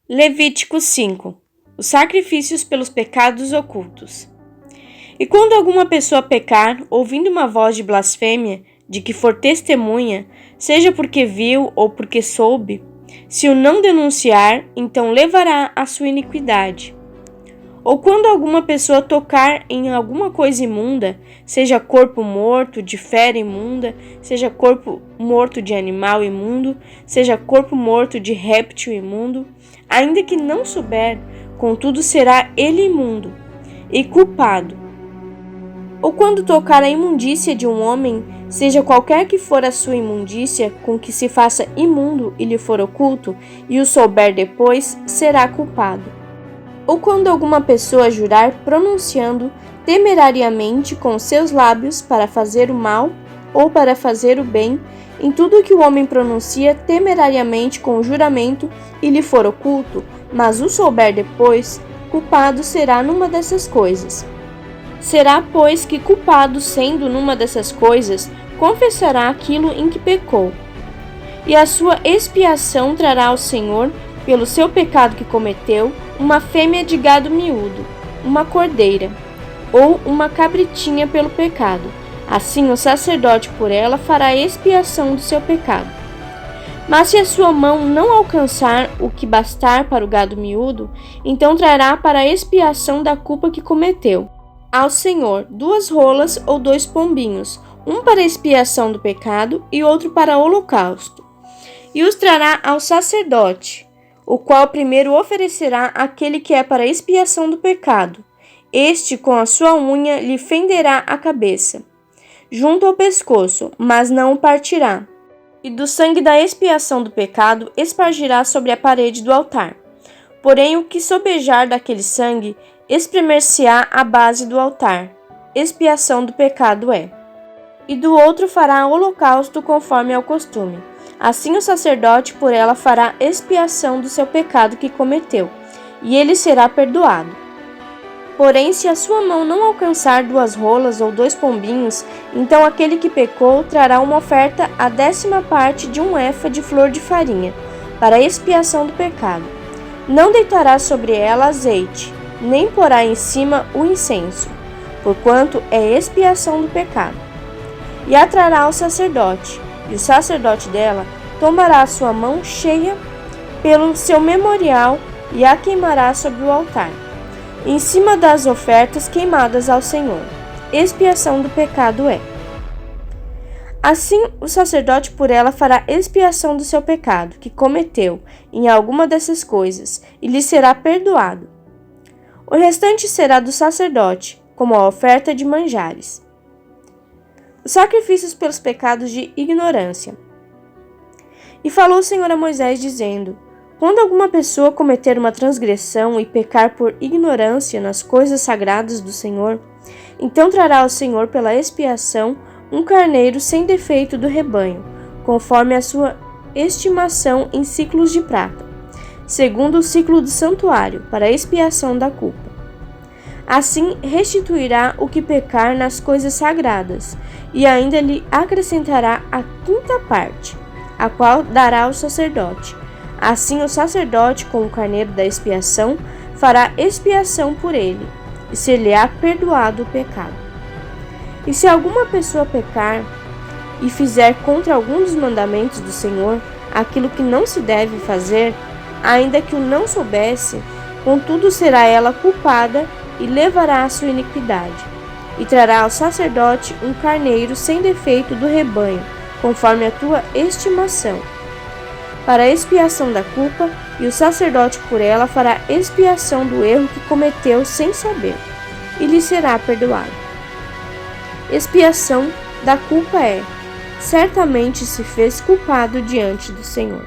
Levítico 5. Os sacrifícios pelos pecados ocultos. E quando alguma pessoa pecar, ouvindo uma voz de blasfêmia, de que for testemunha, seja porque viu ou porque soube, se o não denunciar, então levará a sua iniquidade. Ou quando alguma pessoa tocar em alguma coisa imunda, seja corpo morto de fera imunda, seja corpo morto de animal imundo, seja corpo morto de réptil imundo, ainda que não souber, contudo será ele imundo e culpado. Ou quando tocar a imundícia de um homem, seja qualquer que for a sua imundícia, com que se faça imundo e lhe for oculto, e o souber depois, será culpado. Ou quando alguma pessoa jurar pronunciando temerariamente com seus lábios para fazer o mal ou para fazer o bem, em tudo que o homem pronuncia temerariamente com juramento e lhe for oculto, mas o souber depois, culpado será numa dessas coisas. Será, pois, que culpado sendo numa dessas coisas, confessará aquilo em que pecou. E a sua expiação trará ao Senhor, pelo seu pecado que cometeu, uma fêmea de gado miúdo, uma cordeira, ou uma cabritinha pelo pecado. Assim o sacerdote por ela fará expiação do seu pecado. Mas se a sua mão não alcançar o que bastar para o gado miúdo, então trará para a expiação da culpa que cometeu ao Senhor 2 rolas ou 2 pombinhos, um para a expiação do pecado e outro para o holocausto. E os trará ao sacerdote, o qual primeiro oferecerá aquele que é para a expiação do pecado. Este, com a sua unha, lhe fenderá a cabeça, junto ao pescoço, mas não o partirá. E do sangue da expiação do pecado espargirá sobre a parede do altar. Porém, o que sobejar daquele sangue, espremer-se-á à base do altar. Expiação do pecado é. E do outro fará holocausto conforme ao costume. Assim o sacerdote por ela fará expiação do seu pecado que cometeu, e ele será perdoado. Porém, se a sua mão não alcançar 2 rolas ou 2 pombinhos, então aquele que pecou trará uma oferta a 10ª parte de um efa de flor de farinha, para expiação do pecado. Não deitará sobre ela azeite, nem porá em cima o incenso, porquanto é expiação do pecado. E a trará ao sacerdote, e o sacerdote dela tomará a sua mão cheia pelo seu memorial e a queimará sobre o altar, em cima das ofertas queimadas ao Senhor. Expiação do pecado é. Assim, o sacerdote por ela fará expiação do seu pecado, que cometeu em alguma dessas coisas, e lhe será perdoado. O restante será do sacerdote, como a oferta de manjares. Os sacrifícios pelos pecados de ignorância. E falou o Senhor a Moisés, dizendo: quando alguma pessoa cometer uma transgressão e pecar por ignorância nas coisas sagradas do Senhor, então trará ao Senhor pela expiação um carneiro sem defeito do rebanho, conforme a sua estimação em siclos de prata, segundo o ciclo do santuário, para a expiação da culpa. Assim restituirá o que pecar nas coisas sagradas, e ainda lhe acrescentará a 5ª parte, a qual dará ao sacerdote. Assim o sacerdote, com o carneiro da expiação, fará expiação por ele, e ser-lhe-á perdoado o pecado. E se alguma pessoa pecar e fizer contra algum dos mandamentos do Senhor aquilo que não se deve fazer, ainda que o não soubesse, contudo será ela culpada e levará a sua iniquidade, e trará ao sacerdote um carneiro sem defeito do rebanho, conforme a tua estimação, para a expiação da culpa, e o sacerdote por ela fará expiação do erro que cometeu sem saber, e lhe será perdoado. Expiação da culpa é: certamente se fez culpado diante do Senhor.